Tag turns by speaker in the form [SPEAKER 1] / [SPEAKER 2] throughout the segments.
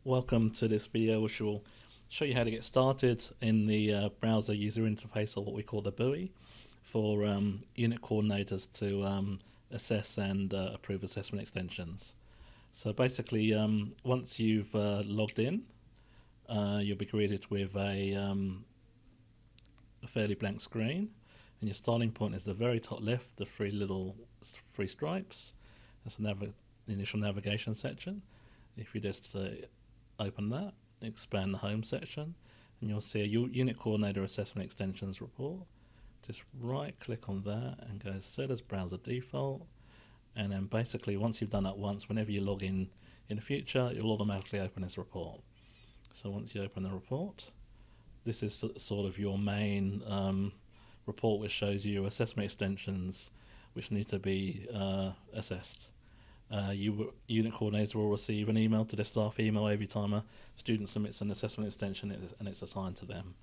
[SPEAKER 1] Welcome to this video, which will show you how to get started in the browser user interface, or what we call the BUI, for unit coordinators to assess and approve assessment extensions. So basically, once you've logged in, you'll be greeted with a fairly blank screen, and your starting point is the very top left, the three stripes. That's the initial navigation section. If you just open that, expand the home section, and you'll see a unit coordinator assessment extensions report. Just right click on that and go set as browser default, and then basically once you've done that once, whenever you log in the future, it'll automatically open this report. So once you open the report, this is sort of your main report, which shows you assessment extensions which need to be assessed. Unit coordinators will receive an email to their staff email every time a student submits an assessment extension, and it's assigned to them.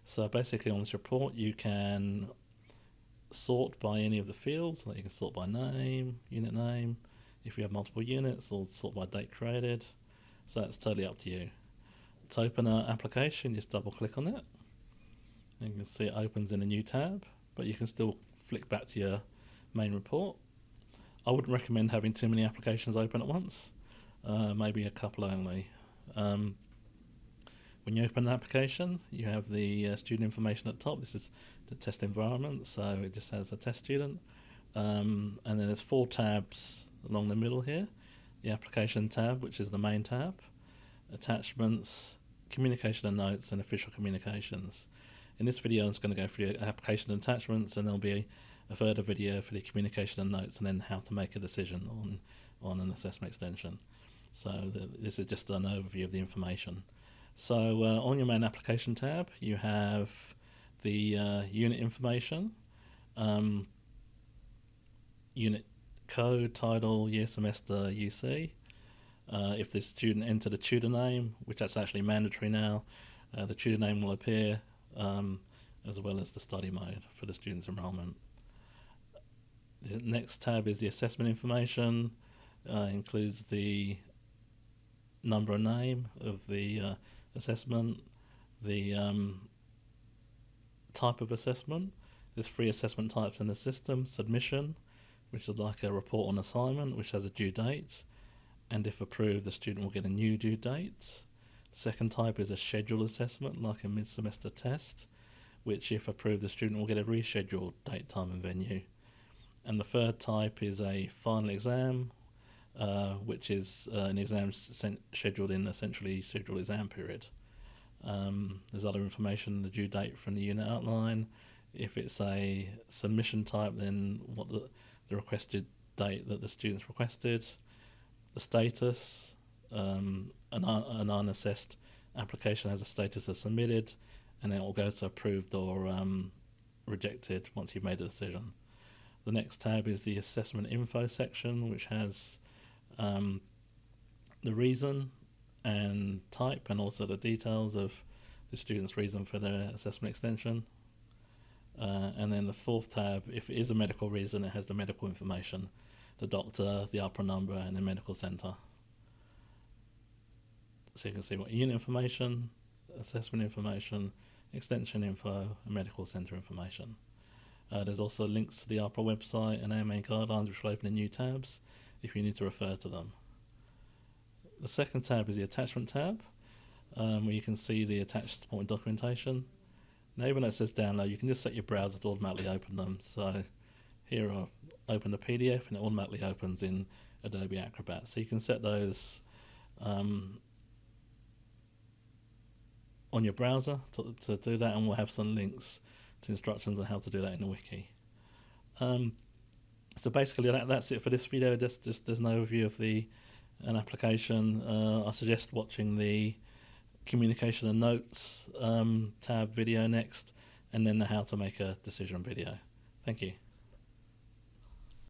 [SPEAKER 1] So basically on this report you can sort by any of the fields. Like you can sort by name, unit name, if you have multiple units, or sort by date created. So that's totally up to you. To open an application, just double click on it, and you can see it opens in a new tab, but you can still flick back to your main report. I wouldn't recommend having too many applications open at once, maybe a couple only. When you open an application, you have the student information at the top. This is the test environment, so it just has a test student. And then there's 4 tabs along the middle here. The application tab, which is the main tab, attachments, communication and notes, and official communications. In this video, I'm just going to go through application and attachments, and there'll be a further video for the communication and notes, and then how to make a decision on an assessment extension. So this is just an overview of the information. So on your main application tab, you have the unit information, unit code, title, year, semester, UC. If the student entered a tutor name, which that's actually mandatory now, the tutor name will appear, as well as the study mode for the student's enrollment. The next tab is the assessment information. Includes the number and name of the assessment, the type of assessment. There's 3 assessment types in the system: submission, which is like a report on assignment, which has a due date, and if approved, the student will get a new due date. Second type is a scheduled assessment, like a mid-semester test, which if approved, the student will get a rescheduled date, time and venue. And the third type is a final exam, which is an exam scheduled in a centrally scheduled exam period. There's other information, the due date from the unit outline. If it's a submission type, then what the requested date that the student's requested. The status, an unassessed application has a status as submitted, and then it will go to approved or rejected once you've made a decision. The next tab is the assessment info section, which has the reason and type, and also the details of the student's reason for their assessment extension. And then the 4th tab, if it is a medical reason, it has the medical information, the doctor, the APRA number, and the medical centre. So you can see what unit information, assessment information, extension info, and medical centre information. There's also links to the APRA website and AMA guidelines, which will open in new tabs if you need to refer to them. The second tab is the attachment tab, where you can see the attached supporting documentation. Now, even though it says download, you can just set your browser to automatically open them. So here I'll open the PDF, and it automatically opens in Adobe Acrobat. So you can set those on your browser to do that, and we'll have some links to instructions on how to do that in the wiki. So basically that's it for this video. Just there's an overview of an application. I suggest watching the communication and notes tab video next, and then the how to make a decision video. Thank you.